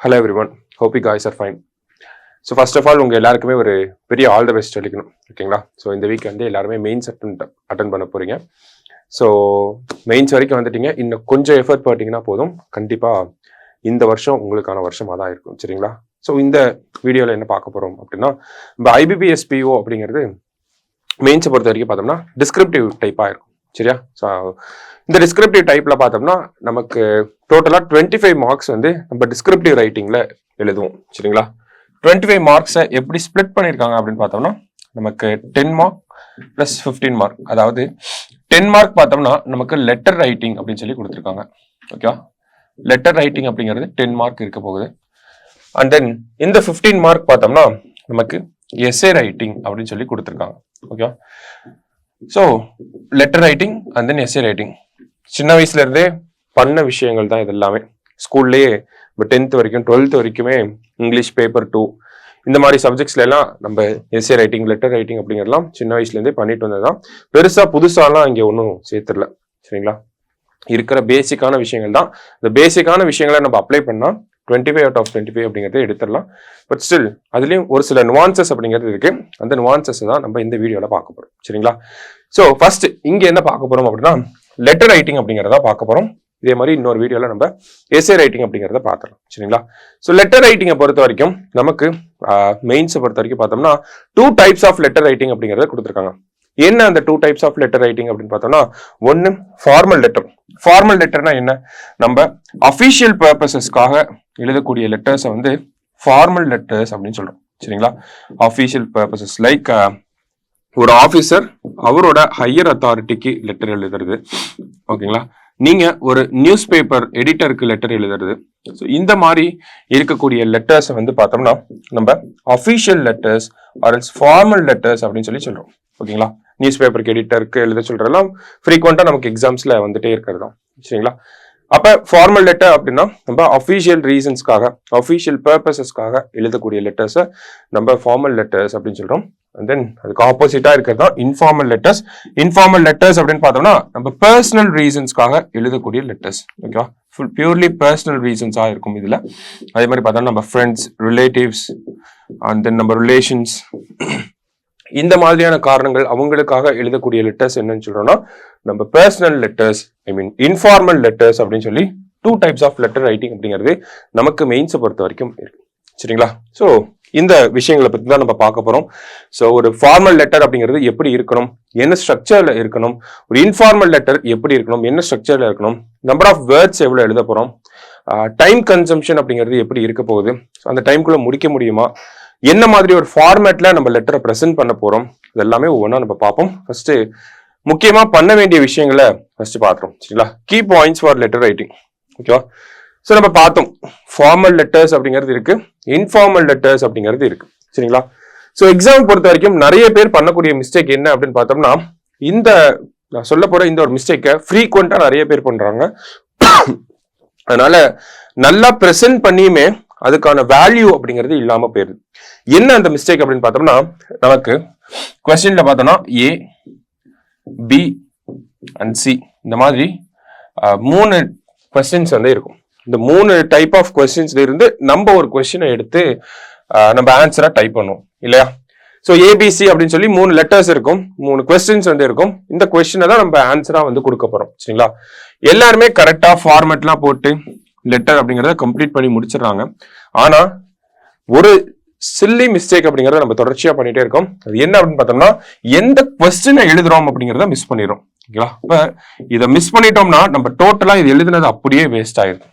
Hello everyone, hope you guys are fine. So first of all, உங்க எல்லாருக்குமே ஒரு பெரிய ஆல் தி பெஸ்ட் சொல்லிக்கணும், ஓகேங்களா? ஸோ இந்த வீக் வந்து எல்லாருமே மெயின்ஸ் அட்டன் பண்ண போறீங்க. ஸோ மெயின்ஸ் வரைக்கும் வந்துட்டீங்க, இன்னும் கொஞ்சம் எஃபர்ட் போட்டிங்கன்னா போதும், கண்டிப்பாக இந்த வருஷம் உங்களுக்கான வருஷமாக தான் இருக்கும், சரிங்களா? ஸோ இந்த வீடியோவில் என்ன பார்க்க போகிறோம் அப்படின்னா, நம்ம IBPS-PO அப்படிங்கிறது மெயின்ஸை பொறுத்த வரைக்கும் பார்த்தோம்னா டிஸ்கிரிப்டிவ் டைப்பாக இருக்கும், சரியா? ஸோ இந்த டிஸ்கிரிப்டிவ் டைப்பில் பார்த்தோம்னா நமக்கு டோட்டலாக 25 மார்க்ஸ் வந்து நம்ம டிஸ்கிரிப்டிவ் ரைட்டிங்கில் எழுதுவோம், சரிங்களா? 25 மார்க்ஸை எப்படி ஸ்ப்ளிட் பண்ணியிருக்காங்க அப்படின்னு பார்த்தோம்னா நமக்கு 10 மார்க் ப்ளஸ் 15 மார்க். அதாவது 10 மார்க் பார்த்தோம்னா நமக்கு லெட்டர் ரைட்டிங் அப்படின்னு சொல்லி கொடுத்துருக்காங்க, ஓகேவா? லெட்டர் ரைட்டிங் அப்படிங்கிறது 10 மார்க் இருக்க போகுது. அண்ட் தென் இந்த 15 மார்க் பார்த்தோம்னா நமக்கு எஸ்ஏ ரைட்டிங் அப்படின்னு சொல்லி கொடுத்துருக்காங்க, ஓகேவா? So letter writing and then S A writing சின்ன வயசுல இருந்தே பண்ண விஷயங்கள் தான் இது எல்லாமே. ஸ்கூல்லேயே இப்போ 10th வரைக்கும் 12th வரைக்குமே இங்கிலீஷ் பேப்பர் 2 இந்த மாதிரி சப்ஜெக்ட்ஸ்ல எல்லாம் நம்ம எஸ்ஏ ரைட்டிங் லெட்டர் ரைட்டிங் அப்படிங்கிறதுலாம் சின்ன வயசுலேருந்தே பண்ணிட்டு வந்ததுதான். பெருசா புதுசாலாம் இங்கே ஒன்றும் சேர்த்துடல, சரிங்களா? இருக்கிற பேசிக்கான விஷயங்கள் தான். இந்த பேசிக்கான விஷயங்களை நம்ம அப்ளை பண்ணா 25 out of 25 அப்படிங்கிறத எடுத்துடலாம். பட் ஸ்டில் அதுலேயும் ஒரு சில நுவான்சஸ் அப்படிங்கிறது இருக்கு. அந்த நுவான்சஸ் தான் நம்ம இந்த வீடியோவில் பார்க்க போறோம், சரிங்களா? ஸோ ஃபர்ஸ்ட் இங்க என்ன பார்க்க போறோம் அப்படின்னா லெட்டர் ரைட்டிங் அப்படிங்கிறத பார்க்க போறோம். இதே மாதிரி இன்னொரு வீடியோல நம்ம எஸ்ஏ ரைட்டிங் அப்படிங்கிறத பார்த்துடலாம், சரிங்களா? ஸோ லெட்டர் ரைட்டிங்கை பொறுத்த வரைக்கும் நமக்கு மெயின்ஸை பொறுத்த வரைக்கும் பார்த்தோம்னா 2 டைப்ஸ் ஆஃப் லெட்டர் ரைட்டிங் அப்படிங்கிறத கொடுத்துருக்காங்க. என்ன அந்த 2 டைப்ஸ் ஆஃப் லெட்டர் ரைட்டிங் அப்படின்னு பார்த்தோம்னா, ஒன்னு ஃபார்மல் லெட்டர். ஃபார்மல் லெட்டர்னா என்ன? நம்ம அஃபிஷியல் பர்பஸஸ்க்காக எழுதக்கூடிய லெட்டர்ஸை வந்து ஃபார்மல் லெட்டர்ஸ் அப்படின்னு சொல்றோம், சரிங்களா? அஃபிஷியல் பர்பஸஸ் லைக் ஒரு ஆஃபீஸர் அவரோட ஹையர் அத்தாரிட்டிக்கு லெட்டர் எழுதுறது, ஓகேங்களா? நீங்க ஒரு நியூஸ் பேப்பர் எடிட்டருக்கு லெட்டர் எழுதுறது. ஸோ இந்த மாதிரி இருக்கக்கூடிய லெட்டர்ஸை வந்து பார்த்தோம்னா நம்ம official letters or else formal letters அப்படின்னு சொல்லி சொல்றோம், ஓகேங்களா? நியூஸ் பேப்பருக்கு எடிட்டருக்கு எழுத சொல்றதெல்லாம் ஃப்ரீக்வெண்டா நமக்கு எக்ஸாம்ஸ்ல வந்துட்டே இருக்கிறது தான், சரிங்களா? அப்ப ஃபார்மல் லெட்டர் அப்படின்னா நம்ம அஃபிஷியல் ரீசன்ஸ்க்காக அஃபிஷியல் பர்பஸஸ்க்காக எழுதக்கூடிய லெட்டர்ஸை நம்ம ஃபார்மல் லெட்டர்ஸ் அப்படின்னு சொல்றோம். அண்ட் தென் அதுக்கு ஆப்போசிட்டா இருக்கிறது தான் இன்ஃபார்மல் லெட்டர்ஸ். இன்ஃபார்மல் லெட்டர்ஸ் அப்படின்னு பார்த்தோம்னா நம்ம பர்சனல் ரீசன்ஸ்க்காக எழுதக்கூடிய லெட்டர்ஸ், ஓகேவா? பியூர்லி பர்சனல் ரீசன்ஸாக இருக்கும் இதுல. அதே மாதிரி பார்த்தோம்னா நம்ம ஃப்ரெண்ட்ஸ், ரிலேட்டிவ்ஸ் அண்ட் தென் நம்ம ரிலேஷன்ஸ், இந்த மாதிரியான காரணங்கள் அவங்களுக்காக எழுதக்கூடிய லெட்டர்ஸ் என்னன்னு சொல்றோம்னா நம்ம பர்சனல் லெட்டர்ஸ், ஐ மீன் இன்ஃபார்மல் லெட்டர்ஸ் அப்படின்னு சொல்லி 2 டைப்ஸ் ஆஃப் லெட்டர் ரைட்டிங் அப்படிங்கிறது நமக்கு மெயின்ஸை பொறுத்த வரைக்கும் இருக்கு, சரிங்களா? ஸோ இந்த விஷயங்களை பத்தி தான் நம்ம பார்க்க போறோம். ஸோ ஒரு ஃபார்மல் லெட்டர் அப்படிங்கிறது எப்படி இருக்கணும், என்ன ஸ்ட்ரக்சர்ல இருக்கணும், ஒரு இன்ஃபார்மல் லெட்டர் எப்படி இருக்கணும், என்ன ஸ்ட்ரக்சர்ல இருக்கணும், நம்பர் ஆஃப் வேர்ட்ஸ் எவ்வளவு எழுத போறோம், டைம் கன்சம்ஷன் அப்படிங்கிறது எப்படி இருக்க போகுது, அந்த டைம்குள்ள முடிக்க முடியுமா, என்ன மாதிரி ஒரு ஃபார்மேட்ல நம்ம லெட்டரை ப்ரெசென்ட் பண்ண போறோம், இதெல்லாமே ஒவ்வொன்றா நம்ம பார்ப்போம். ஃபர்ஸ்ட் முக்கியமா பண்ண வேண்டிய விஷயங்களை ஃபர்ஸ்ட் பார்த்துறோம், சரிங்களா? Key points for letter writing, ஓகேவா? ஸோ நம்ம பார்த்தோம் ஃபார்மல் லெட்டர்ஸ் அப்படிங்கிறது இருக்கு, இன்ஃபார்மல் லெட்டர்ஸ் அப்படிங்கிறது இருக்கு, சரிங்களா? ஸோ எக்ஸாம் பொறுத்த வரைக்கும் நிறைய பேர் பண்ணக்கூடிய மிஸ்டேக் என்ன அப்படின்னு பார்த்தோம்னா, இந்த நான் சொல்ல போற இந்த ஒரு மிஸ்டேக்கை ஃப்ரீக்வெண்டா நிறைய பேர் பண்றாங்க. அதனால நல்லா ப்ரெசென்ட் பண்ணியுமே அதுக்கான வேல்யூ அப்படிங்கிறது இல்லாம போயிருது. என்ன அந்த மிஸ்டேக் அப்படின்னு பார்த்தோம்னா, நமக்கு கொஸ்டின்ல பார்த்தோம்னா A, B அண்ட் C இந்த மாதிரி 3 கொஸ்டின்ஸ் வந்து இருக்கும். இந்த 3 டைப் ஆஃப் கொஸ்டின்ஸ்ல இருந்து நம்ம ஒரு கொஸ்டினை எடுத்து நம்ம ஆன்சரா டைப் பண்ணுவோம், இல்லையா? ஸோ ABC அப்படின்னு சொல்லி 3 லெட்டர்ஸ் இருக்கும், 3 கொஸ்டின்ஸ் வந்து இருக்கும். இந்த கொஸ்டினை தான் நம்ம ஆன்சரா வந்து கொடுக்க போறோம், சரிங்களா? எல்லாருமே கரெக்டா ஃபார்மேட்லாம் போட்டு லெட்டர் அப்படிங்கிறத கம்ப்ளீட் பண்ணி முடிச்சிடறாங்க. ஆனா ஒரு சில்லி மிஸ்டேக் அப்படிங்கறத நம்ம தொடர்ச்சியா பண்ணிட்டே இருக்கோம். அது என்ன அப்படின்னு பார்த்தோம்னா, எந்த கொஸ்டினை எழுதுறோம் அப்படிங்கறத மிஸ் பண்ணிடுறோம், ஓகேவா? இப்ப இதை மிஸ் பண்ணிட்டோம்னா நம்ம டோட்டலா இது எழுதுனது அப்படியே வேஸ்ட் ஆயிடும்,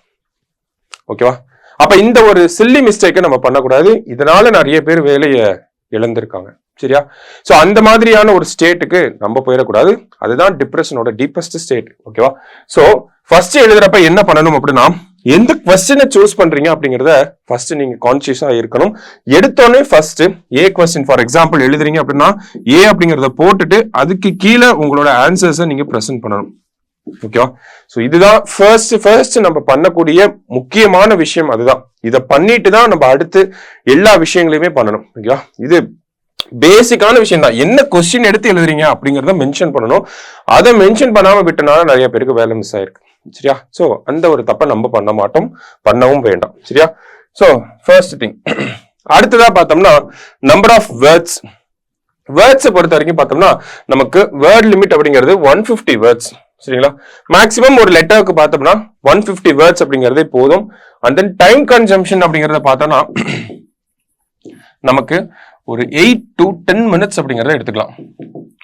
ஓகேவா? அப்ப இந்த ஒரு சில்லி மிஸ்டேக்கை நம்ம பண்ணக்கூடாது. இதனால நிறைய பேர் வேலையை இழந்திருக்காங்க, சரியா? சோ அந்த மாதிரியான ஒரு ஸ்டேட்டுக்கு நம்ம போயிடக்கூடாது. அதுதான் டிப்ரெஷனோட டீப்பஸ்ட் ஸ்டேட், ஓகேவா? சோ ஃபர்ஸ்ட் எழுதுறப்ப என்ன பண்ணணும் அப்படின்னா, எந்த கொஸ்டினை சூஸ் பண்றீங்க அப்படிங்கறத ஃபர்ஸ்ட் நீங்க கான்சியஸா இருக்கணும். எடுத்தோடனே first A question for example எழுதுறீங்க அப்படின்னா A அப்படிங்கறத போட்டுட்டு அதுக்கு கீழே உங்களோட ஆன்சர்ஸை நீங்க பிரசன்ட் பண்ணணும், ஓகேவா? சோ இதுதான் ஃபர்ஸ்ட் நம்ம பண்ணக்கூடிய முக்கியமான விஷயம். அதுதான், இதை பண்ணிட்டு தான் நம்ம அடுத்து எல்லா விஷயங்களையுமே பண்ணணும், ஓகேவா? இது பேசிக்கான விஷயம் தான். என்ன கொஸ்டின் எடுத்து எழுதுறீங்க அப்படிங்கறத மென்ஷன் பண்ணணும். அதை மென்ஷன் பண்ணாம விட்டனால நிறைய பேருக்கு வேலை மிஸ் ஆயிருக்கு, சரியா? சோ அந்த ஒரு தப்பை நம்ம பண்ண மாட்டோம், பண்ணவும் வேண்டாம், சரியா? So first thing. அடுத்ததா பார்த்தோம்னா நம்பர் ஆஃப் வேர்ட்ஸ். வேர்ட்ஸை பொறுத்த வரைக்கும் பார்த்தோம்னா நமக்கு வேர்ட் லிமிட் அப்படிங்கிறது 150 வேர்ட்ஸ். சரிங்களா? மேக்ஸிமம் ஒரு லெட்டருக்கு பார்த்தோம்னா 150 வேர்ட்ஸ் அப்படிங்கிறதே போதும். அண்ட் தென் டைம் கன்சம்ஷன் அப்படிங்கிறத பார்த்தோம்னா நமக்கு ஒரு 8 to 10 minutes அப்படிங்கிறத எடுத்துக்கலாம்.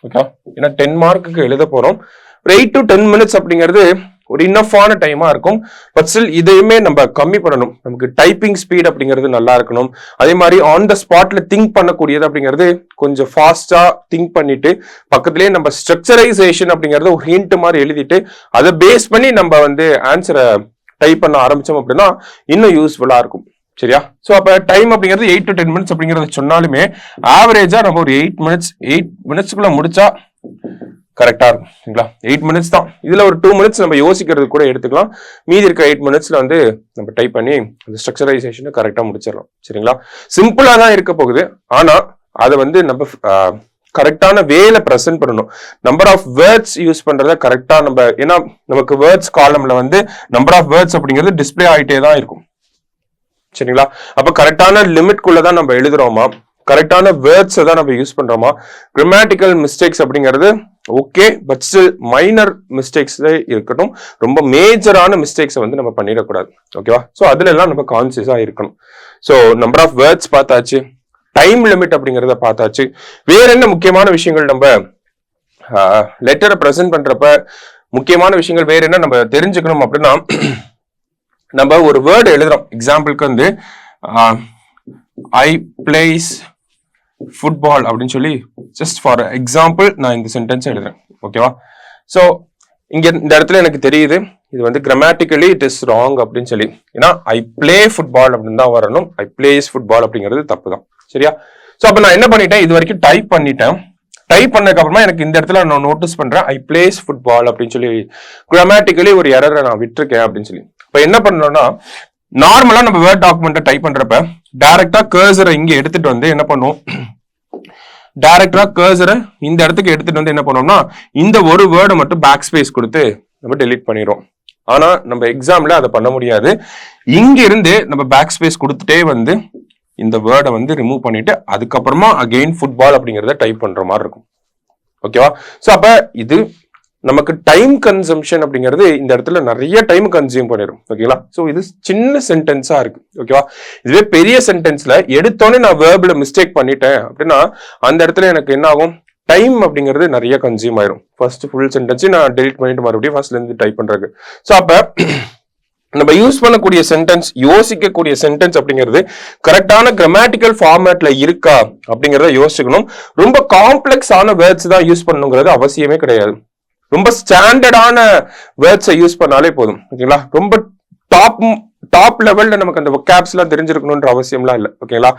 ஓகே, ஏன்னா 10 மார்க்குக்கு எழுத போறோம். ஒரு 8 to 10 minutes அப்படிங்கிறது ஒரு இன்னஃபான டைமா இருக்கும். பட் ஸ்டில் இதையுமே நம்ம கம்மி பண்ணணும். நமக்கு டைப்பிங் ஸ்பீட் அப்படிங்கிறது நல்லா இருக்கணும். அதே மாதிரி ஆன் த ஸ்பாட்ல திங்க் பண்ணக்கூடியது அப்படிங்கிறது கொஞ்சம் ஃபாஸ்டா திங்க் பண்ணிட்டு பக்கத்திலேயே நம்ம ஸ்ட்ரக்சரைசேஷன் அப்படிங்கறது ஒரு ஹிண்ட் மாதிரி எழுதிட்டு அதை பேஸ் பண்ணி நம்ம வந்து ஆன்சரை டைப் பண்ண ஆரம்பிச்சோம் அப்படின்னா இன்னும் யூஸ்ஃபுல்லா இருக்கும். சரியா? சோ அப்ப டைம் அப்படிங்கிறது 8 to 10 minutes அப்படிங்கறத சொன்னாலுமே ஆவரேஜா நம்ம ஒரு 8 மினிட்ஸ்க்குள்ள முடிச்சா கரெக்டா இருக்குங்களா? 8 minutes தான். இதுல ஒரு 2 minutes நம்ம யோசிக்கிறது கூட எடுத்துக்கலாம். மீதி இருக்க 8 minutesல வந்து நம்ம டைப் பண்ணி அந்த ஸ்ட்ரக்சரைசேஷனை கரெக்டா முடிச்சிடலாம். சரிங்களா? சிம்பிளா தான் இருக்க போகுது. ஆனா அதை வந்து நம்ம கரெக்டான வேல பிரசன்ட் பண்ணணும். நம்பர் ஆஃப் வேர்ட்ஸ் யூஸ் பண்றத கரெக்டா நம்ம, ஏன்னா நமக்கு வேர்ட்ஸ் காலம்ல வந்து நம்பர் ஆஃப் வேர்ட்ஸ் அப்படிங்கிறது டிஸ்பிளே ஆகிட்டே தான் இருக்கும். சரிங்களா? அப்ப கரெக்டான லிமிட்குள்ளதான் நம்ம எழுதுறோமா, கரெக்டான வேர்ட்ஸ் தான் நம்ம யூஸ் பண்றோமா, கிராமட்டிக்கல் மிஸ்டேக்ஸ் அப்படிங்கிறது okay, but still minor mistakes இருக்கட்டும். ரொம்ப மேஜரான மிஸ்டேக்ஸ் வந்து நம்ம பண்ணிடக்கூடாது. ஓகேவா? சோ அதுல எல்லாம் நம்ம கான்சியஸா இருக்கணும். சோ நம்பர் ஆஃப் வேர்ட்ஸ் பார்த்தாச்சு, டைம் லிமிட் அப்படிங்கறத பார்த்தாச்சு. வேற என்ன முக்கியமான விஷயங்கள் நம்ம லெட்டரை பிரசன்ட் பண்றப்ப முக்கியமான விஷயங்கள் வேற என்ன நம்ம தெரிஞ்சுக்கணும் அப்படின்னா, நம்ம ஒரு வேர்டு எழுதுறோம். எக்ஸாம்பிளுக்கு வந்து ஐ பிளேஸ் ஃபுட்பால் அப்படின்னு சொல்லி ஜஸ்ட் ஃபார் எக்ஸாம்பிள் நான் இந்த சென்டென்ஸ் எழுதுறேன். ஓகேவா? ஸோ இங்க இந்த இடத்துல எனக்கு தெரியுது இது வந்து கிராமட்டிக்கலி இட் இஸ் ராங் அப்படின்னு சொல்லி. ஏன்னா ஐ பிளே ஃபுட்பால் அப்படின்னு தான் வரணும். ஐ பிளேஸ் ஃபுட்பால் அப்படிங்கிறது தப்பு தான். சரியா? ஸோ அப்ப நான் என்ன பண்ணிட்டேன், இது வரைக்கும் டைப் பண்ணிட்டேன். டைப் பண்ணதுக்கு அப்புறமா எனக்கு இந்த இடத்துல நான் நோட்டீஸ் பண்றேன் ஐ பிளேஸ் ஃபுட்பால் அப்படின்னு சொல்லி கிராமட்டிக்கலி ஒரு எரரை நான் விட்டுருக்கேன் அப்படின்னு சொல்லி. இப்ப என்ன பண்ணணும்னா, நார்மலா நம்ம வேர்ட் டாக்குமெண்ட் டைப் பண்றப்ப டைரக்டா கர்சரை இங்க எடுத்துட்டு வந்து என்ன பண்ணுவோம், டைரக்டா கர்சரை இந்த இடத்துக்கு எடுத்துட்டு வந்து என்ன பண்ணோம்னா இந்த ஒரு வேர்டை மட்டும் பேக் ஸ்பேஸ் கொடுத்து நம்ம டெலீட் பண்ணிடுவோம். ஆனா நம்ம எக்ஸாம்ல அதை பண்ண முடியாது. இங்க இருந்து நம்ம பேக் ஸ்பேஸ் கொடுத்துட்டே வந்து இந்த வேர்டை வந்து ரிமூவ் பண்ணிட்டு அதுக்கப்புறமா அகெயின் ஃபுட்பால் அப்படிங்கறத டைப் பண்ற மாதிரி இருக்கும். ஓகேவா? சோ அப்ப இது நமக்கு டைம் கன்சம்ஷன் அப்படிங்கிறது இந்த இடத்துல நிறைய டைம் கன்சியூம் பண்ணிடும். ஓகேங்களா? சோ இது சின்ன சென்டென்ஸா இருக்கு. ஓகேவா? இதுவே பெரிய சென்டென்ஸ்ல எடுத்தோன்னே நான் வேர்ப்ல மிஸ்டேக் பண்ணிட்டேன் அப்படின்னா அந்த இடத்துல எனக்கு என்ன ஆகும், டைம் அப்படிங்கிறது நிறைய கன்சியூம் ஆயிரும். ஃபர்ஸ்ட் ஃபுல் சென்டென்ஸ் நான் டெலிட் பண்ணிட்டு மறுபடியும் ஃபர்ஸ்ட்ல இருந்து டைப் பண்றது. சோ அப்ப நம்ம யூஸ் பண்ணக்கூடிய சென்டென்ஸ், யோசிக்கக்கூடிய சென்டென்ஸ் அப்படிங்கிறது கரெக்டான கிராமட்டிக்கல் ஃபார்மேட்ல இருக்கா அப்படிங்கறத யோசிக்கணும். ரொம்ப காம்ப்ளெக்ஸ் ஆன வேர்ட்ஸ் தான் யூஸ் பண்ணணுங்கிறது அவசியமே கிடையாது. ரொம்ப ஸ்டாண்டர்டான வேர்ட்ஸை யூஸ் பண்ணாலே போதும். ஓகேங்களா? ரொம்ப டாப் லெவல்ல நமக்கு அந்த வொக்காப்ஸ் எல்லாம் தெரிஞ்சிருக்கணும்ன்ற அவசியம்லாம் இல்லை. ஓகேங்களா?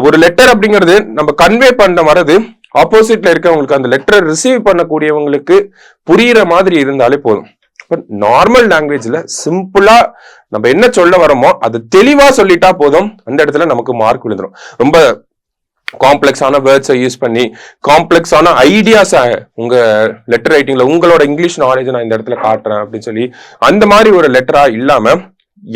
ஒரு லெட்டர் அப்படிங்கிறது நம்ம கன்வே பண்ண வரது ஆப்போசிட்ல இருக்கவங்களுக்கு, அந்த லெட்டரை ரிசீவ் பண்ணக்கூடியவங்களுக்கு புரியுற மாதிரி இருந்தாலே போதும். நார்மல் லாங்குவேஜ்ல சிம்பிளா நம்ம என்ன சொல்ல வரோமோ அது தெளிவா சொல்லிட்டா போதும், அந்த இடத்துல நமக்கு மார்க் விழுந்துடும். ரொம்ப காம்ப்ளெக்ஸான வேர்ட்ஸை யூஸ் பண்ணி காம்ப்ளெக்ஸான ஐடியாஸ் உங்க லெட்டர் ரைட்டிங்ல உங்களோட இங்கிலீஷ் நாலேஜ் நான் இந்த இடத்துல காட்டுறேன் அப்படின்னு சொல்லி அந்த மாதிரி ஒரு லெட்டரா இல்லாம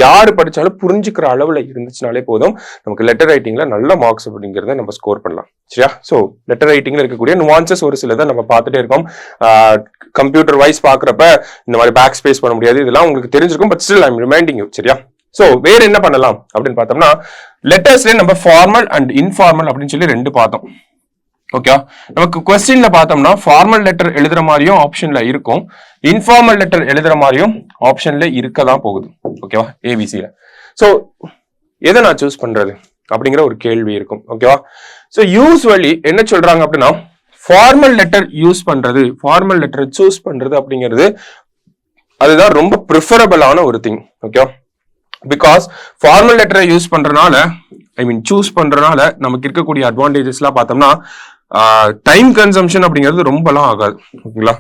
யாரு படிச்சாலும் புரிஞ்சுக்கிற அளவுல இருந்துச்சுனாலே போதும், நமக்கு லெட்டர் ரைட்டிங்ல நல்ல மார்க்ஸ் அப்படிங்கிறத நம்ம ஸ்கோர் பண்ணலாம். சரியா? சோ லெட்டர் ரைட்டிங்ல இருக்கக்கூடிய நுவான்சஸ் ஒரு சிலதை நம்ம பார்த்துட்டே இருக்கோம். கம்ப்யூட்டர் வைஸ் பாக்குறப்ப இந்த மாதிரி பேக் ஸ்பேஸ் பண்ண முடியாது, இதெல்லாம் உங்களுக்கு தெரிஞ்சிருக்கும். But still I am reminding you. சரியா? சோ வேற என்ன பண்ணலாம் அப்படின்னு பார்த்தோம்னா, லெட்டர்ஸ்ல நம்ம ஃபார்மல் அண்ட் இன்ஃபார்மல் அப்படின்னு சொல்லி ரெண்டு பார்த்தோம். ஓகே, நமக்கு கொஸ்டின்ல பார்த்தோம்னா ஃபார்மல் லெட்டர் எழுதுற மாதிரியும் ஆப்ஷன்ல இருக்கும், இன்ஃபார்மல் லெட்டர் எழுதுற மாதிரியும் ஆப்ஷன்ல இருக்கதான் போகுது. ஓகேவா? ஏபிசில. சோ எதை நான் சூஸ் பண்றது அப்படிங்கிற ஒரு கேள்வி இருக்கும். ஓகேவா? சோ யூஸ்வலி என்ன சொல்றாங்க அப்படின்னா, ஃபார்மல் லெட்டர் யூஸ் பண்றது, ஃபார்மல் லெட்டர் சூஸ் பண்றது அப்படிங்கிறது அதுதான் ரொம்ப ப்ரிஃபரபிளான ஒரு திங். ஓகே, பிகாஸ் ஃபார்மல் லெட்டரை யூஸ் பண்றதுனால, சூஸ் பண்றதுனால நமக்கு இருக்கக்கூடிய அட்வான்டேஜஸ் எல்லாம் பார்த்தோம்னா டைம் கன்சம்ஷன் அப்படிங்கிறது ரொம்பலாம் ஆகாது. ஓகேங்களா?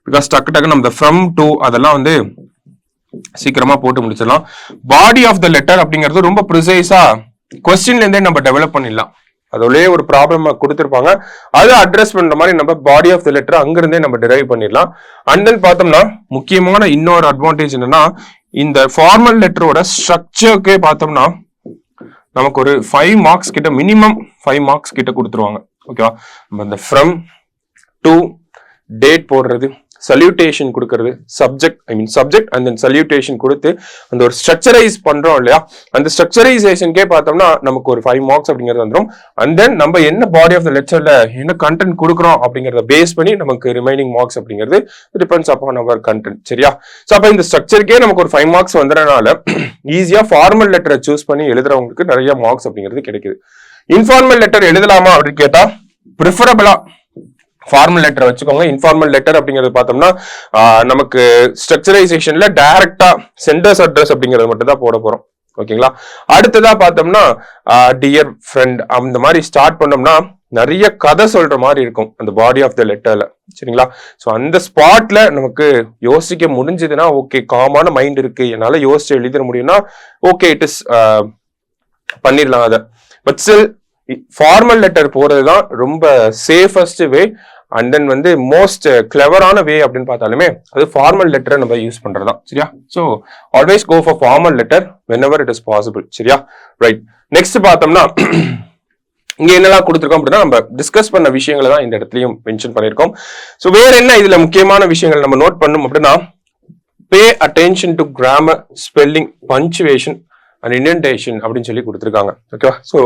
பிகாஸ் டக்கு நம்ம ஃப்ரம் டு அதெல்லாம் வந்து சீக்கிரமா போட்டு முடிச்சிடலாம். பாடி ஆஃப் த லெட்டர் அப்படிங்கிறது ரொம்ப ப்ரிசைஸா கொஸ்டின்ல இருந்தே நம்ம டெவலப் பண்ணிடலாம். அதோடய ஒரு ப்ராப்ளம் கொடுத்திருப்பாங்க, அதை அட்ரஸ் பண்ற மாதிரி நம்ம பாடி ஆஃப் த லெட்டர் அங்கிருந்தே நம்ம டிரைவ் பண்ணிடலாம். அண்ட் தென் பார்த்தோம்னா முக்கியமான இன்னொரு அட்வான்டேஜ் என்னன்னா, இந்த ஃபார்மல் லெட்டரோட ஸ்ட்ரக்சருக்கே பார்த்தோம்னா நமக்கு ஒரு 5 மார்க்ஸ் கிட்ட, மினிமம் 5 மார்க்ஸ் கிட்ட கொடுத்துருவாங்க. ஓகேவா? நம்ம இந்த ஃப்ரம் டு டேட் போடுறது, சல்யூட்டேஷன் கொடுக்கறது, சப்ஜெக்ட் அண்ட் தென் சல்யூட்டேஷன் கொடுத்து அந்த ஒரு ஸ்ட்ரக்சரைஸ் பண்றோம் இல்லையா, அந்த ஸ்ட்ரக்சரைசேஷனுக்கே பார்த்தோம்னா நமக்கு ஒரு 5 மார்க்ஸ் அப்படிங்கிறது வந்துடும். அண்ட் தென் நம்ம என்ன பாடி ஆஃப் த லெக்சர்ல என்ன கண்டென்ட் கொடுக்குறோம் அப்படிங்கறத பேஸ் பண்ணி நமக்கு ரிமைனிங் மார்க்ஸ் அப்படிங்கிறது டிபெண்ட்ஸ் அப்பான் அவர் கண்டென்ட். சரியா? ஸோ அப்ப இந்த ஸ்ட்ரக்சருக்கே நமக்கு ஒரு 5 மார்க்ஸ் வந்துறதுனால ஈஸியா ஃபார்மல் லெட்டரை சூஸ் பண்ணி எழுதுறவங்களுக்கு நிறைய மார்க்ஸ் அப்படிங்கிறது கிடைக்குது. இன்ஃபார்மல் லெட்டர் எழுதலாமா அப்படின்னு கேட்டா ப்ரிஃபரபிளா ஃபார்மல் லெட்டர் வச்சுக்கோங்க. இன்ஃபார்மல் லெட்டர் அப்படிங்கறது பார்த்தோம்னா நமக்கு ஸ்ட்ரக்சரைசேஷன்ல டைரக்டா சென்டர்ஸ் அட்ரஸ் அப்படிங்கறது மட்டும் தான் போட போறோம். ஓகேங்களா? அடுத்ததா பார்த்தோம்னா டியர் ஃப்ரெண்ட் அந்த மாதிரி ஸ்டார்ட் பண்ணோம்னா நிறைய கதை சொல்ற மாதிரி இருக்கும் அந்த பாடி ஆஃப் த லெட்டர்ல. சரிங்களா? ஸோ அந்த ஸ்பாட்ல நமக்கு யோசிக்க முடிஞ்சதுன்னா ஓகே, காமான மைண்ட் இருக்கு, என்னால யோசிச்சு எழுதிட முடியும்னா ஓகே, இட் இஸ் பண்ணிடலாம் அதை. பட் ஸ்டில் ஃபார்மல் லெட்டர் போறதுதான் ரொம்ப சேஃபஸ்ட் வே அண்ட் தென் வந்து மோஸ்ட் கிளவரான வே அப்படின்னு பார்த்தாலுமே அது ஃபார்மல் லெட்டரை நம்ம யூஸ் பண்றதுதான். சரியா? So always go for formal letter whenever it is possible. சரியா? ரைட். நெக்ஸ்ட் பார்த்தோம்னா இங்க என்னெல்லாம் கொடுத்துருக்கோம் அப்படின்னா நம்ம டிஸ்கஸ் பண்ண விஷயங்களை தான் இந்த இடத்துலயும் மென்ஷன் பண்ணிருக்கோம். ஸோ வேற என்ன இதுல முக்கியமான விஷயங்கள் நம்ம நோட் பண்ணணும் அப்படின்னா, pay attention to grammar, spelling, punctuation and indentation அப்படின்னு சொல்லி கொடுத்துருக்காங்க. ஓகேவா? ஸோ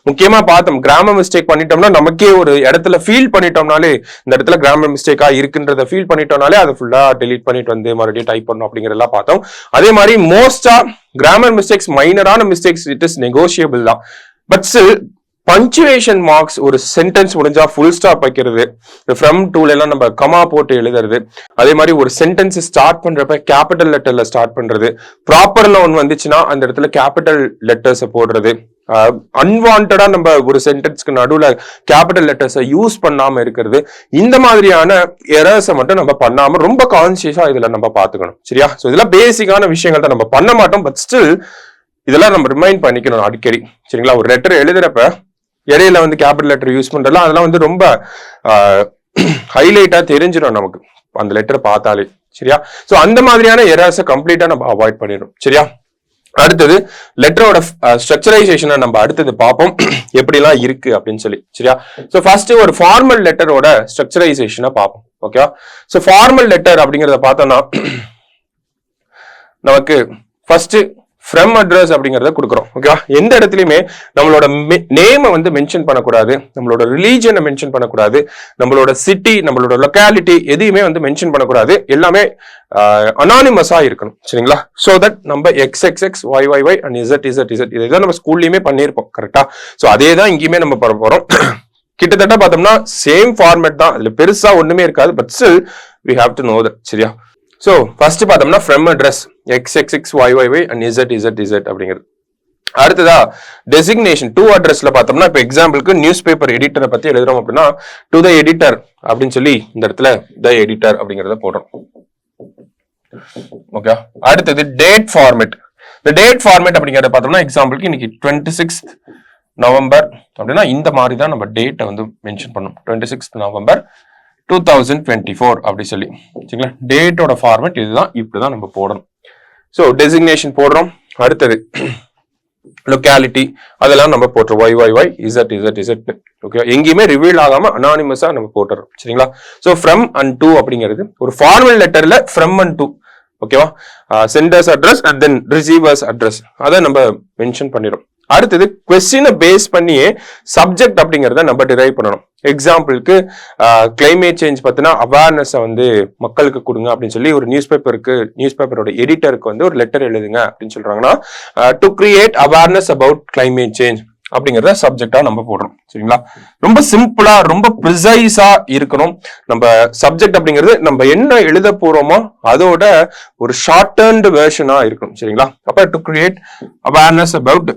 முக்கியமா பார்த்தோம், கிராமர் மிஸ்டேக் பண்ணிட்டோம்னா நமக்கே ஒரு இடத்துல ஃபீல் பண்ணிட்டோம்னாலே இந்த இடத்துல கிராமர் மிஸ்டேக்கா இருக்குன்றத ஃபீல் பண்ணிட்டோம்னாலே அதை ஃபுல்லா டெலீட் பண்ணிட்டு வந்து மறுபடியும் டைப் பண்ணணும் அப்படிங்கிறதெல்லாம் பார்த்தோம். அதே மாதிரி மோஸ்டா கிராமர் மிஸ்டேக்ஸ், மைனரான மிஸ்டேக்ஸ், இட் இஸ் நெகோஷியபிள் தான். பட் ஸ்டில் பஞ்சுவேஷன் மார்க்ஸ், ஒரு சென்டென்ஸ் முடிஞ்சா ஃபுல் ஸ்டாப் வைக்கிறது, ஃப்ரம் டூல எல்லாம் நம்ம கமா போட்டு எழுதுறது, அதே மாதிரி ஒரு சென்டென்ஸ் ஸ்டார்ட் பண்றப்ப கேபிட்டல் லெட்டர்ல ஸ்டார்ட் பண்றது, ப்ராப்பர் நவுன் வந்துச்சுன்னா அந்த இடத்துல கேபிட்டல் லெட்டர்ஸ் போடுறது, அன்வான்டா நம்ம ஒரு சென்டென்ஸ்க்கு நடுவுல கேபிட்டல் லெட்டர்ஸை யூஸ் பண்ணாம இருக்கிறது, இந்த மாதிரியான எரர்ஸை மட்டும் நம்ம பண்ணாம ரொம்ப கான்சியஸா இதுல நம்ம பாத்துக்கணும். சரியா? ஸோ இதெல்லாம் பேசிக்கான விஷயங்கள் தான், நம்ம பண்ண மாட்டோம். பட் ஸ்டில் இதெல்லாம் நம்ம ரிமைண்ட் பண்ணிக்கணும் அடிக்கடி. சரிங்களா? ஒரு லெட்டர் எழுதுறப்ப இடையில வந்து கேபிட்டல் லெட்டர் யூஸ் பண்றதுலாம் அதெல்லாம் வந்து ரொம்ப ஹைலைட்டா தெரிஞ்சிடும் நமக்கு அந்த லெட்டர் பார்த்தாலே. சரியா? ஸோ அந்த மாதிரியான எரர்ஸை கம்ப்ளீட்டா நம்ம அவாய்ட் பண்ணிடும். சரியா? அடுத்தது லெட்டரோட ஸ்ட்ரக்சரைசேஷனை நம்ம அடுத்தது பார்ப்போம் எப்படிலாம் இருக்கு அப்படின்னு சொல்லி. சரியா? ஸோ ஃபர்ஸ்ட் ஒரு ஃபார்மல் லெட்டரோட ஸ்ட்ரக்சரைசேஷனை பார்ப்போம். ஓகேவா? ஸோ ஃபார்மல் லெட்டர் அப்படிங்கிறத பார்த்தோம்னா நமக்கு ஃபர்ஸ்ட் ஃப்ரம் அட்ரஸ் அப்படிங்கறத கொடுக்குறோம். ஓகேவா? எந்த இடத்துலயுமே நம்மளோட நேமை வந்து மென்ஷன் பண்ணக்கூடாது, நம்மளோட ரிலீஜனை மென்ஷன் பண்ணக்கூடாது, நம்மளோட சிட்டி, நம்மளோட லொக்காலிட்டி எதையுமே வந்து மென்ஷன் பண்ணக்கூடாது. எல்லாமே அனானிமஸா இருக்கணும். சரிங்களா? சோ தட் நம்ம XXX YYY அண்ட் ZZZ இதான் நம்ம ஸ்கூல்லயுமே பண்ணியிருப்போம். கரெக்டா? சோ அதே தான் இங்கேயுமே நம்ம பண்ண போறோம். கிட்டத்தட்ட பார்த்தோம்னா சேம் ஃபார்மேட் தான், அதுல பெருசா ஒண்ணுமே இருக்காது. But still we have to know that. சரியா? ஸோ ஃபர்ஸ்ட் பார்த்தோம்னா from address XXX YYY and ZZZ அப்படிங்கிறது. அடுத்ததா டெசிக்னேஷன் டு அட்ரஸ்ல பார்த்தோம்னா இப்போ எக்ஸாம்பிளுக்கு நியூஸ் பேப்பர் எடிட்டரை பத்தி எழுதுறோம் அப்படின்னா டு த எடிட்டர் அப்படின்னு சொல்லி இந்த இடத்துல த எடிட்டர் அப்படிங்கிறத போடுறோம். ஓகே. அடுத்தது டேட் ஃபார்மேட். இந்த டேட் ஃபார்மேட் அப்படிங்கிறத பார்த்தோம்னா எக்ஸாம்பிளுக்கு இன்னைக்கு 26th நவம்பர் அப்படின்னா இந்த மாதிரி தான் நம்ம டேட்டை வந்து மென்ஷன் பண்ணணும். 26th நவம்பர் 2024 அப்படி சொல்லி. சரிங்களா? டேட்டோட ஃபார்மேட் இதுதான், இப்படிதான் நம்ம போடணும். ஸோ டெசிக்னேஷன் போடுறோம். அடுத்தது லொக்காலிட்டி அதெல்லாம் நம்ம போட்டுறோம். YYY ZZZ. ஓகே. எங்கேயுமே ரிவீல் ஆகாம அனானிமஸா நம்ம போட்டுறோம். சரிங்களா? ஸோ ஃப்ரம் அண்ட் டு அப்படிங்கிறது ஒரு ஃபார்மல் லெட்டர்ல ஃப்ரம் அண்ட் டு. ஓகேவா? Centres address and then receiver's address அதை நம்ம மென்ஷன் பண்ணிடும். அடுத்தது கொஸ்டினை பேஸ் பண்ணியே சப்ஜெக்ட் அப்படிங்கிறத நம்ம டிரைவ் பண்ணணும். எக்ஸாம்பிளுக்கு கிளைமேட் சேஞ்ச் பத்தினா அவேர்னஸை வந்து மக்களுக்கு கொடுங்க அப்படின்னு சொல்லி ஒரு நியூஸ் பேப்பரோட எடிட்டருக்கு வந்து ஒரு லெட்டர் எழுதுங்க அப்படின்னு சொல்றாங்கன்னா to create awareness about climate change அப்படிங்கிறத சப்ஜெக்டா நம்ம போடுறோம். சரிங்களா? ரொம்ப சிம்பிளா ரொம்ப ப்ரிசைஸா இருக்கணும். நம்ம சப்ஜெக்ட் அப்படிங்கிறது நம்ம என்ன எழுத போறோமோ அதோட ஒரு ஷார்ட் டர்ன்டு வெர்ஷனா இருக்கணும். சரிங்களா? அப்ப to create awareness about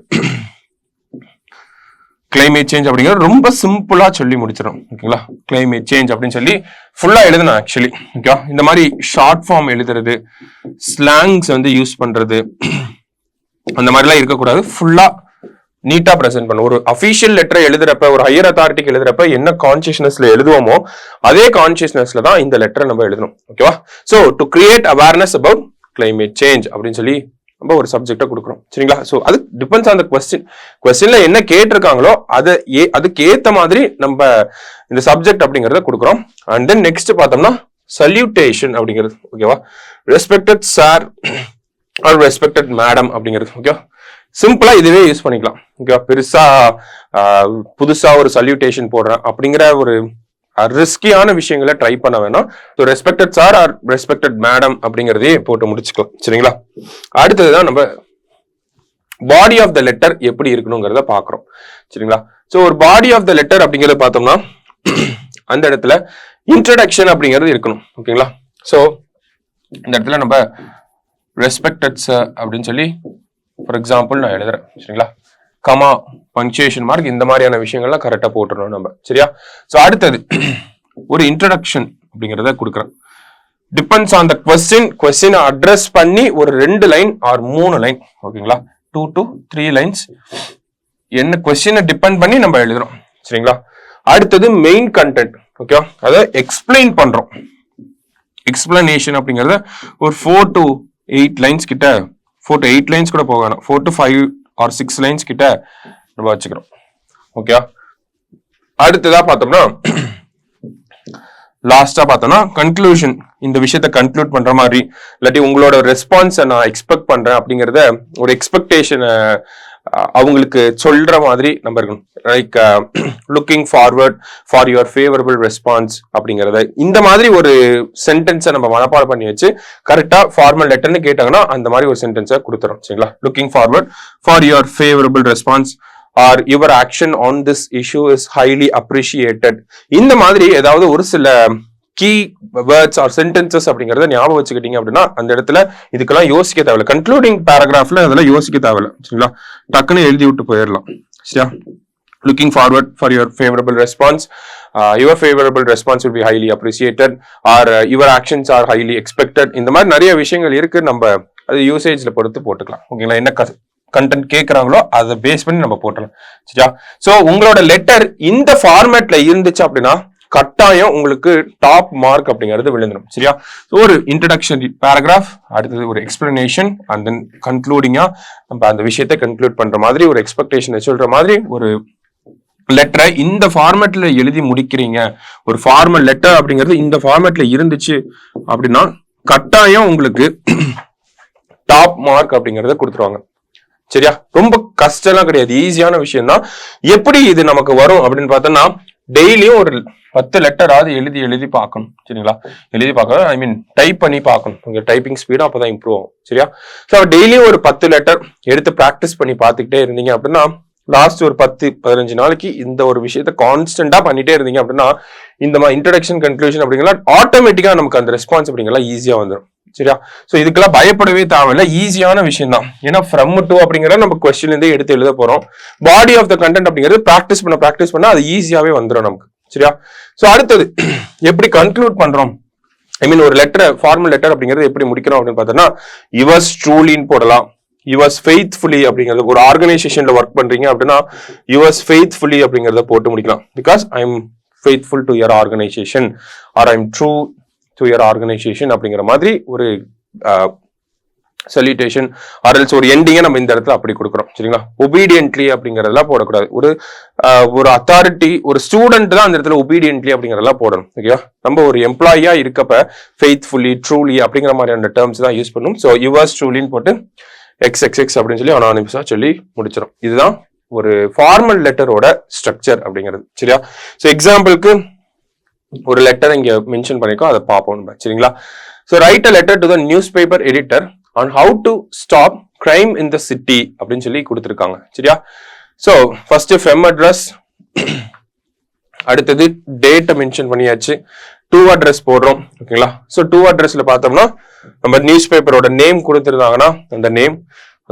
climate change அப்படிங்கிறது ரொம்ப சிம்பிளா சொல்லி முடிச்சிடும். ஓகேங்களா? கிளைமேட் சேஞ்ச் அப்படின்னு சொல்லி ஃபுல்லா எழுதணும் ஆக்சுவலி. ஓகே. இந்த மாதிரி ஷார்ட் ஃபார்ம் எழுதுறது, ஸ்லாங்ஸ் வந்து யூஸ் பண்றது, அந்த மாதிரிலாம் இருக்கக்கூடாது. ஃபுல்லா நீட்டா பிரசென்ட் பண்ணும். ஒரு அபிஷியல் லெட்டரை எழுதுறப்ப, ஒரு ஹையர் அத்தாரிட்டிக்கு எழுதுறப்ப என்ன கான்சியஸ்னஸ்ல எழுதுவோமோ அதே கான்சியஸ்னஸ்ல தான் இந்த லெட்டரை நம்ம எழுதணும். ஓகேவா? So to create awareness about climate change அப்படின்னு சொல்லி நம்ம ஒரு சப்ஜெக்டை கொடுக்குறோம் சரிங்களா. ஸோ அது டிபெண்ட்ஸ் ஆன் த கொஸ்டின்ல என்ன கேட்டிருக்காங்களோ அதுக்கு ஏத்த மாதிரி நம்ம இந்த சப்ஜெக்ட் அப்படிங்கறத கொடுக்குறோம். அண்ட் தென் நெக்ஸ்ட் பார்த்தோம்னா சல்யூட்டேஷன் அப்படிங்கிறது ஓகேவா. Respected sir or respected madam அப்படிங்கிறது ஓகேவா. சிம்பிளா இதுவே யூஸ் பண்ணிக்கலாம் ஓகேவா. பெருசா புதுசா ஒரு சல்யூட்டேஷன் போடுறேன் அப்படிங்கிற ஒரு ரிஸ்கியான விஷயங்களை ட்ரை பண்ண வேணாம். Respected sir or respected madam அப்படிங்கறதே போட்டு முடிச்சுக்கலாம் சரிங்களா. அடுத்ததுதான் நம்ம பாடி ஆஃப் த லெட்டர் எப்படி இருக்கணுங்கிறத பாக்குறோம் சரிங்களா. ஸோ ஒரு பாடி ஆஃப் த லெட்டர் அப்படிங்கறத பார்த்தோம்னா அந்த இடத்துல இன்ட்ரடக்ஷன் அப்படிங்கிறது இருக்கணும் ஓகேங்களா. ஸோ இந்த இடத்துல நம்ம ரெஸ்பெக்டட் சார் அப்படின்னு சொல்லி ஃபார் எக்ஸாம்பிள் நான் எழுதுறேன் சரிங்களா. கமா பங்க்சுவேஷன் மார்க் இந்த மாதிரியான விஷயங்கள்லாம் கரெக்டா போட்டுறோம் நம்ம சரியா. ஸோ அடுத்தது ஒரு இன்ட்ரடக்ஷன் அப்படிங்கிறத கொடுக்குறேன். Depends on the question address பண்ணி ஒரு 2 லைன் ஆர் 3 லைன் ஓகேங்களா. 2 to 3 லைன்ஸ் என்ன கொஸ்டினை டிபெண்ட் பண்ணி நம்ம எழுதுறோம் சரிங்களா. அடுத்தது மெயின் கண்டென்ட் ஓகேவா. அதை எக்ஸ்பிளைன் பண்றோம். எக்ஸ்பிளனேஷன் அப்படிங்கறத ஒரு 4 to 8 லைன்ஸ் கிட்ட 4 to 8 லைன்ஸ் கூட போகணும். 4 to 5 or 6 லைன்ஸ் கிட்ட நம்ம வச்சுக்கிறோம் ஓகே. அடுத்ததா பார்த்தோம்னா லாஸ்டா பார்த்தோம்னா கன்க்ளூஷன். இந்த விஷயத்த கன்க்ளூட் பண்ற மாதிரி இல்லாட்டி உங்களோட ரெஸ்பான்ஸை நான் எக்ஸ்பெக்ட் பண்றேன் அப்படிங்கறத ஒரு எக்ஸ்பெக்டேஷனை அவங்களுக்கு சொல்ற மாதிரி நம்ம இருக்கணும். Like looking forward for your favourable response அப்படிங்கறத இந்த மாதிரி ஒரு சென்டென்ஸை நம்ம மனப்பாடம் பண்ணி வச்சு கரெக்டா ஃபார்மல் லெட்டர்னு கேட்டாங்கன்னா அந்த மாதிரி ஒரு சென்டென்ஸை கொடுத்துறோம் சரிங்களா. Looking forward for your favourable response or your action on this issue is highly appreciated. இந்த மாதிரி ஏதாவது ஒரு சில கீ வேர்ட்ஸ் ஆர் சென்டென்சஸ் அப்படிங்கறத ஞாபகம் வச்சுக்கிட்டீங்க அப்படின்னா அந்த இடத்துல இதுக்கெல்லாம் யோசிக்க தேவையில்ல. கன்க்ளூடிங் பேராகிராஃப்ல அதெல்லாம் யோசிக்க தேவையில்ல சரிங்களா. டக்குன்னு எழுதி விட்டு போயிடலாம் சரியா. Looking forward for your favourable response, your favourable response will be highly appreciated or your actions are highly expected. இந்த மாதிரி நிறைய விஷயங்கள் இருக்கு. நம்ம அது யூசேஜ்ல பொறுத்து போட்டுக்கலாம் ஓகேங்களா. என்ன கண்டென்ட் கேட்கறாங்களோ அதை பேஸ் பண்ணி நம்ம போட்டலாம் சரியா. சோ உங்களோட லெட்டர் இந்த ஃபார்மேட்ல இருந்துச்சு அப்படின்னா கட்டாயம் உங்களுக்கு டாப் மார்க் அப்படிங்கிறது விழுந்துடும் சரியா. ஒரு இன்ட்ரடக்ஷன் பேராகிராஃப், அடுத்தது ஒரு எக்ஸ்பிளனேஷன் அண்ட் தென் கன்க்ளூடிங்கா நம்ம அந்த விஷயத்தை கன்க்ளூட் பண்ற மாதிரி ஒரு எக்ஸ்பெக்டேஷனை சொல்ற மாதிரி ஒரு லெட்டரை இந்த ஃபார்மேட்ல எழுதி முடிக்கிறீங்க. ஒரு ஃபார்மல் லெட்டர் அப்படிங்கிறது இந்த ஃபார்மேட்ல இருந்துச்சு அப்படின்னா கட்டாயம் உங்களுக்கு டாப் மார்க் அப்படிங்கறத கொடுத்துருவாங்க சரியா. ரொம்ப கஷ்டம்லாம் கிடையாது, ஈஸியான விஷயம் தான். எப்படி இது நமக்கு வரும் அப்படின்னு பார்த்தோம்னா டெய்லியும் ஒரு 10 லெட்டராவது எழுதி பார்க்கணும் சரிங்களா. எழுதி பார்க்கணும், ஐ மீன் டைப் பண்ணி பார்க்கணும். உங்க டைப்பிங் ஸ்பீடும் அப்பதான் இம்ப்ரூவ் ஆகும் சரியா. ஸோ டெய்லியும் ஒரு 10 லெட்டர் எடுத்து ப்ராக்டிஸ் பண்ணி பார்த்துக்கிட்டே இருந்தீங்க அப்படின்னா லாஸ்ட் ஒரு 10-15 நாளைக்கு இந்த ஒரு விஷயத்த கான்ஸ்டன்டா பண்ணிட்டே இருந்தீங்க அப்படின்னா இந்த மாதிரி இன்ட்ரடக்ஷன் கன்க்ளூஷன் அப்படிங்களா ஆட்டோமேட்டிக்கா நமக்கு அந்த ரெஸ்பான்ஸ் அப்படிங்களா ஈஸியா வந்துடும் சரியா. சோ இதுக்கெல்லாம் பயப்படவே தேவையில்ல, ஈஸியான விஷயம் தான். ஏன்னா ஃப்ரம் டு அப்படிங்கறத நம்ம கொஸ்டின்ல இருந்தே எடுத்து எழுத போறோம். பாடி ஆஃப் த கண்டென்ட் அப்படிங்கிறது ப்ராக்டிஸ் பண்ண அது ஈஸியாவே வந்துடும் நமக்கு சரியா. சோ அடுத்தது எப்படி கன்க்ளூட் பண்றோம், ஐ மீன் ஒரு லெட்டர் ஃபார்மல் லெட்டர் அப்படிங்கிறது எப்படி முடிக்கிறோம் அப்படின்னு பார்த்தோம்னா யுவர்ஸ் ட்ரூலின்னு போடலாம். யுவர்ஸ் ஃபெய்த்ஃபுல்லி அப்படிங்கிறது ஒரு ஆர்கனைசேஷன்ல ஒர்க் பண்றீங்க அப்படின்னா யுவர்ஸ் ஃபெய்த்ஃபுல்லி அப்படிங்கறத போட்டு முடிக்கலாம். Because I am faithful to your organisation R I am true to your organisation அப்படிங்கிற மாதிரி ஒரு சல்யூட்டேஷன் ஆர்எல்ஸ் ஒரு எண்டிங்கை நம்ம இந்த இடத்துல அப்படி கொடுக்குறோம் சரிங்களா. ஒபீடியன்ட்லி அப்படிங்கறதெல்லாம் போடக்கூடாது. ஒரு அத்தாரிட்டி ஒரு ஸ்டூடெண்ட் தான் அந்த இடத்துல ஒபீடியன்ட்லி அப்படிங்கறதெல்லாம் போடணும் ஓகேவா. நம்ம ஒரு எம்ப்ளாயியா இருக்கப்ப ஃபெய்த்ஃபுல்லி ட்ரூலி அப்படிங்கிற மாதிரியான டேர்ம்ஸ் தான் யூஸ் பண்ணும். ஸோ யுவர்ஸ் ட்ரூலின்னு போட்டு எக்ஸ் அப்படின்னு சொல்லி அனானிமஸா சொல்லி முடிச்சிடும். இதுதான் ஒரு ஃபார்மல் லெட்டரோட ஸ்ட்ரக்சர் அப்படிங்கிறது சரியா. ஸோ எக்ஸாம்பிளுக்கு ஒரு லெட்டர் இங்க மென்ஷன் பண்ணிருக்கோம், அதை பார்ப்போம் சரிங்களா. So right a letter to the news paper editor on how to stop crime in the city அப்படின்னு சொல்லி கொடுத்துருக்காங்க சரியா. ஸோ ஃபர்ஸ்ட் ஃபெம் அட்ரஸ், அடுத்தது டேட்டை மென்ஷன் பண்ணியாச்சு, டூ அட்ரஸ் போடுறோம் ஓகேங்களா. ஸோ டூ அட்ரஸ்ல பார்த்தோம்னா நம்ம நியூஸ் பேப்பரோட நேம் கொடுத்துருந்தாங்கன்னா அந்த நேம்,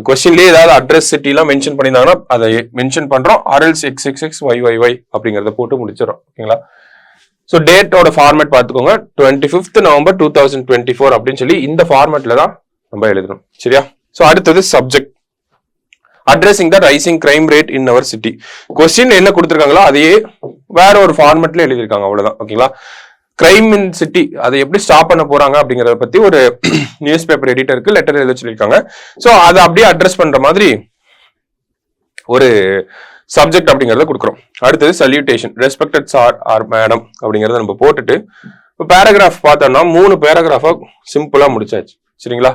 கொஸ்டின்லேயே ஏதாவது அட்ரஸ் சிட்டி எல்லாம் மென்ஷன் பண்ணியிருந்தாங்கன்னா அதை மென்ஷன் பண்றோம். ஆர்எல்ஸ் XXXYYY அப்படிங்கறத போட்டு முடிச்சிடறோம் ஓகேங்களா. ஸோ டேட்டோட ஃபார்மேட் பார்த்துக்கோங்க, 25th November 2024 அப்படின்னு சொல்லி இந்த ஃபார்மேட்ல தான் நம்ம எழுதணும் சரியா. ஸோ அடுத்தது subject, addressing the rising crime rate in our city. Question என்ன கொடுத்துருக்காங்களோ அதையே வேற ஒரு ஃபார்மேட்ல எழுதியிருக்காங்க அவ்வளவுதான் ஓகேங்களா. கிரைம் இன் சிட்டி அதை எப்படி ஸ்டாப் பண்ண போறாங்க அப்படிங்கறத பத்தி ஒரு நியூஸ் பேப்பர் எடிட்டருக்கு லெட்டர் எழுத சொல்லியிருக்காங்க. ஸோ அதை அப்படியே அட்ரஸ் பண்ற மாதிரி ஒரு சப்ஜெக்ட் அப்படிங்கறத கொடுக்குறோம். அடுத்தது salutation, respected sir or madam அப்படிங்கறத நம்ம போட்டுட்டு இப்போ பேராகிராஃப் பார்த்தோம்னா 3 பேராகிராஃபா சிம்பிளா முடிச்சாச்சு. சரிங்களா?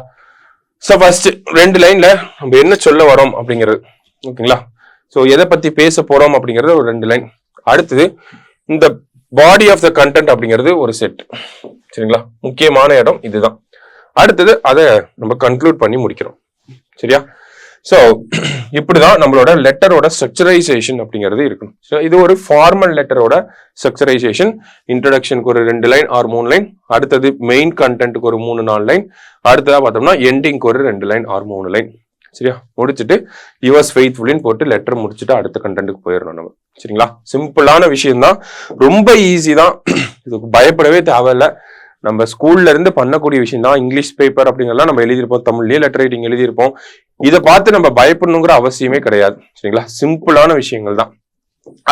ஸோ ஃபர்ஸ்ட் 2 லைன்ல நம்ம என்ன சொல்ல வரோம் அப்படிங்கிறது, ஓகேங்களா? ஸோ எதை பத்தி பேச போறோம் அப்படிங்கறது ஒரு 2 லைன். அடுத்தது இந்த பாடி ஆஃப் த கண்டென்ட் அப்படிங்கிறது ஒரு செட். சரிங்களா? முக்கியமான இடம் இதுதான். அடுத்தது அதை நம்ம கன்க்ளூட் பண்ணி முடிக்கிறோம். சரியா? ஸோ இப்படிதான் நம்மளோட லெட்டரோட ஸ்ட்ரக்சரைசேஷன் அப்படிங்கிறது இருக்கணும். ஸோ இது ஒரு ஃபார்மல் லெட்டரோட ஸ்ட்ரக்சரைசேஷன். இன்ட்ரடக்ஷனுக்கு ஒரு 2 லைன் ஆர் 3 லைன், அடுத்தது மெயின் கண்டென்ட்டுக்கு ஒரு 3-4 லைன், அடுத்ததா பார்த்தோம்னா எண்டிங்க்கு ஒரு 2 லைன் ஆர் 3 லைன். சரியா? முடிச்சுட்டு யுவர்ஸ் ஃபெய்த்ஃபுல்லின்னு போட்டு லெட்டர் முடிச்சுட்டு அடுத்த கண்டென்ட்டுக்கு போயிடணும் நம்ம. சரிங்களா? சிம்பிளான விஷயம் தான், ரொம்ப ஈஸி தான், இதுக்கு பயப்படவே தேவையில்லை. நம்ம ஸ்கூல்ல இருந்து பண்ணக்கூடிய விஷயம் தான். இங்கிலீஷ் பேப்பர் அப்படிங்கறதெல்லாம் நம்ம எழுதியிருப்போம், தமிழ்லயே லெட்டர் ரைட்டிங் எழுதியிருப்போம். இதை பார்த்து நம்ம பயப்படணுங்கிற அவசியமே கிடையாது. சரிங்களா? சிம்பிளான விஷயங்கள் தான்.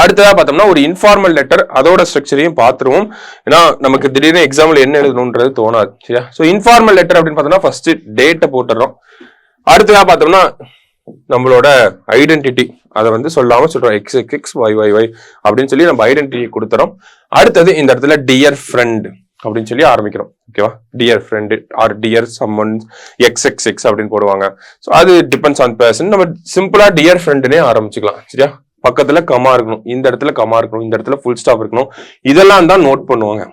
அடுத்ததா பார்த்தோம்னா ஒரு இன்ஃபார்மல் லெட்டர், அதோட ஸ்ட்ரக்சரையும் பார்த்துருவோம். ஏன்னா நமக்கு திடீர்னு எக்ஸாம்ல என்ன எழுதணும்ன்றது தோணாது. சரியா? ஸோ இன்ஃபார்மல் லெட்டர் அப்படின்னு பார்த்தோம்னா ஃபர்ஸ்ட் டேட்டை போட்டுறோம். அடுத்ததா பார்த்தோம்னா நம்மளோட ஐடென்டிட்டி, அதை வந்து சொல்லாம சொல்றோம், XXX YYY அப்படின்னு சொல்லி நம்ம ஐடென்டிட்டி கொடுத்துறோம். அடுத்தது இந்த இடத்துல டியர் ஃப்ரெண்ட் அப்படின்னு சொல்லி ஆரம்பிக்கிறோம். ஓகேவா? Dear friend or dear someone XXX அப்படின்னு போடுவாங்க. ஸோ அது டிபெண்ட்ஸ் ஆன் பர்சன். நம்ம சிம்பிளா டியர் ஃப்ரெண்டுனே ஆரம்பிச்சுக்கலாம். சரியா? பக்கத்துல கமா இருக்கணும், இந்த இடத்துல கமா இருக்கணும், இந்த இடத்துல ஃபுல் ஸ்டாப் இருக்கணும், இதெல்லாம் தான் நோட் பண்ணுவாங்க.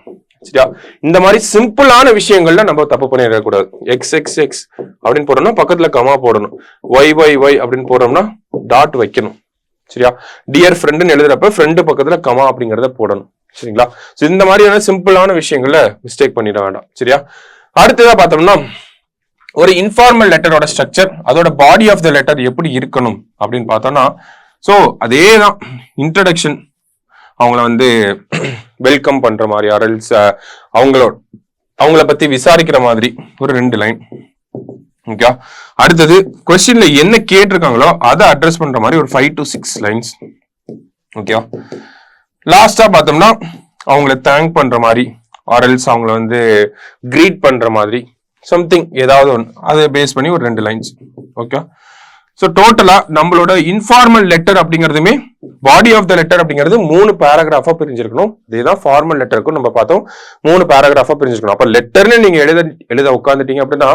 சரியா? இந்த மாதிரி சிம்பிளான விஷயங்கள்ல நம்ம தப்பு பண்ணிடக்கூடாது. XXX அப்படின்னு போடணும்னா பக்கத்துல கமா போடணும். YYY அப்படின்னு போடுறோம்னா டாட் வைக்கணும். சரியா? டியர் ஃப்ரெண்டுன்னு எழுதுறப்ப ஃப்ரெண்டு பக்கத்துல கமா அப்படிங்கறத போடணும். சரிங்களா? இந்த மாதிரியான சிம்பிளான விஷயங்கள்ல மிஸ்டேக் பண்ணிட வேண்டாம். சரியா? அடுத்ததா பார்த்தோம்னா ஒரு இன்ஃபார்மல் லெட்டரோட ஸ்ட்ரக்சர், அதோட பாடி ஆஃப் த லெட்டர் எப்படி இருக்கணும் அப்படின்னு பார்த்தோம்னா, ஸோ அதே தான். இன்ட்ரடக்ஷன், அவங்கள வந்து வெல்கம் பண்ற மாதிரி, அரல்ஸ் அவங்கள பத்தி விசாரிக்கிற மாதிரி ஒரு 2 லைன். ஓகே. அடுத்தது கொஸ்டின்ல என்ன கேட்டிருக்காங்களோ அதை அட்ரஸ் பண்ற மாதிரி ஒரு 5 to 6 லைன்ஸ். ஓகேவா? லாஸ்டா பார்த்தோம்னா அவங்கள தேங்க் பண்ற மாதிரி, ஆர்எல்ஸ் அவங்கள வந்து கிரீட் பண்ற மாதிரி சம்திங் ஏதாவது ஒன்று, அதை பேஸ் பண்ணி ஒரு 2 லைன்ஸ். ஓகே. ஸோ டோட்டலா நம்மளோட இன்ஃபார்மல் லெட்டர் அப்படிங்கிறதுமே பாடி ஆஃப் த லெட்டர் அப்படிங்கிறது 3 பேராகிராஃபா பிரிஞ்சிருக்கணும். இதேதான் ஃபார்மல் லெட்டருக்கும் நம்ம பார்த்தோம், 3 பேராகிராஃபா பிரிஞ்சிருக்கணும். அப்ப லெட்டர்னு நீங்க எழுத உட்காந்துட்டீங்க அப்படின்னா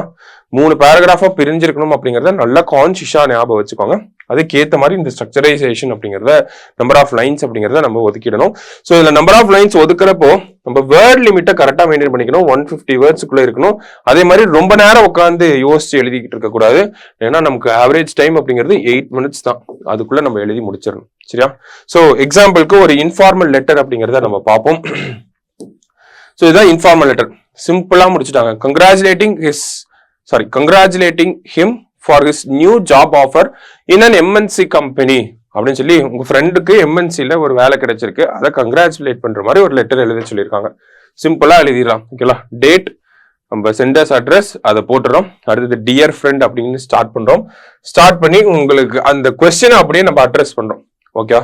3 பேராகிராஃபா பிரிஞ்சிருக்கணும் அப்படிங்கறத நல்லா கான்சியஸா ஞாபகம் வச்சுக்கோங்க. அதுக்கேற்ற மாதிரி இந்த ஸ்ட்ரக்சரைசேஷன் அப்படிங்கறத, நம்பர் ஆஃப் லைன்ஸ் அப்படிங்கறத நம்ம ஒதுக்கிடணும். ஸோ இதுல நம்பர் ஆஃப் லைன்ஸ் ஒதுக்குறப்போ நம்ம வேர்ட் லிமிட்டை கரெக்டா மெயின்டைன் பண்ணிக்கணும். 150 வேர்ட்ஸ்க்குள்ள இருக்கணும். அதே மாதிரி ரொம்ப நேரம் உட்காந்து யோசிச்சு எழுதிக்கிட்டு இருக்க கூடாது. ஏன்னா நமக்கு ஆவரேஜ் டைம் அப்படிங்கிறது 8 minutes தான். அதுக்குள்ள நம்ம எழுதி முடிச்சிடணும். சரியா? சோ எக்ஸாம்பிளுக்கு ஒரு இன்ஃபார்மல் லெட்டர் அப்படிங்கறத நம்ம பார்ப்போம். சோ இதுதான் இன்ஃபார்மல் லெட்டர். சிம்பிளா முடிச்சுட்டாங்க. congratulating him for his new job offer in an MNC company அப்படின்னு சொல்லி, உங்க ஃப்ரெண்டுக்கு MNCல ஒரு வேலை கிடைச்சிருக்கு, அதை கங்க்ராச்சுலேட் பண்ற மாதிரி ஒரு லெட்டர் எழுத சொல்லியிருக்காங்க. சிம்பிளா எழுதிடலாம். ஓகேங்களா? டேட், நம்ம சென்டர்ஸ் அட்ரஸ் அதை போட்டுறோம். அடுத்தது டியர் ஃப்ரெண்ட் அப்படின்னு ஸ்டார்ட் பண்றோம். ஸ்டார்ட் பண்ணி உங்களுக்கு அந்த கொஸ்டினை அப்படியே நம்ம அட்ரஸ் பண்றோம். Okay.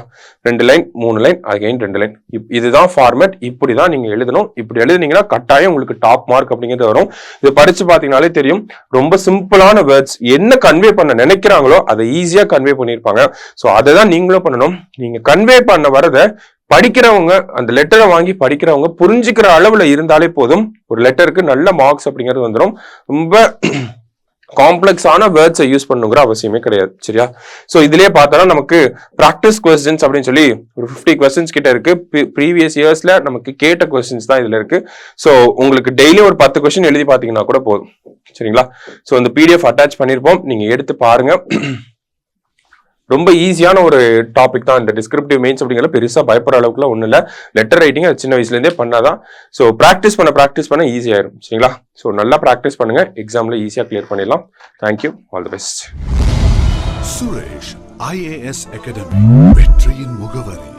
2 line 3 line again 2 line. இதுதான் ஃபார்மேட். இப்படிதான் நீங்க எழுதணும். இப்படி எழுதுனீங்கன்னா கட்டாயம் உங்களுக்கு டாப் மார்க் அப்படிங்கிறது வரும். இது படிச்சு பாத்தீங்கன்னாலே தெரியும். ரொம்ப சிம்பிளான வேர்ட்ஸ், என்ன கன்வே பண்ண நினைக்கிறாங்களோ அதை ஈஸியா கன்வே பண்ணிருப்பாங்க. ஸோ அதை தான் நீங்களும் பண்ணணும். நீங்க கன்வே பண்ண வரத படிக்கிறவங்க, அந்த லெட்டரை வாங்கி படிக்கிறவங்க புரிஞ்சுக்கிற அளவுல இருந்தாலே போதும். ஒரு லெட்டருக்கு நல்ல மார்க்ஸ் அப்படிங்கிறது வந்துடும். ரொம்ப காம்ப்ளெக்ஸான வேர்ட்ஸை யூஸ் பண்ணுங்கிற அவசியமே கிடையாது. சரியா? சோ இதுலயே பார்த்தோம்னா நமக்கு பிராக்டிஸ் கொஸ்டின்ஸ் அப்படின்னு சொல்லி ஒரு 50 கொஸ்டின்ஸ் கிட்ட இருக்கு. ப்ரீவியஸ் இயர்ஸ்ல நமக்கு கேட்ட கொஸ்டின்ஸ் தான் இதுல இருக்கு. சோ உங்களுக்கு டெய்லி ஒரு 10 கொஸ்டின் எழுதி பாத்தீங்கன்னா கூட போதும். சரிங்களா? சோ இந்த PDF அட்டாச் பண்ணிருப்போம், நீங்க எடுத்து பாருங்க. ரொம்ப ஈஸியான ஒரு டாபிக் தான் இந்த டிஸ்கிரிப்டிவ் மெயின்ஸ் அப்படிங்கிற. பெருசா பயப்படுற அளவுக்குலாம் ஒன்றும் இல்லை. லெட்டர் ரைட்டிங் அது சின்ன வயசுல இருந்தே பண்ணாதான். ஸோ ப்ராக்டிஸ் பண்ண ஈஸி ஆயிடும். சரிங்களா? ஸோ நல்லா ப்ராக்டிஸ் பண்ணுங்க, எக்ஸாம்ல ஈஸியா கிளியர் பண்ணிடலாம். Thank you, all the best. Suresh IAS academy, வெற்றியின் முகவரி.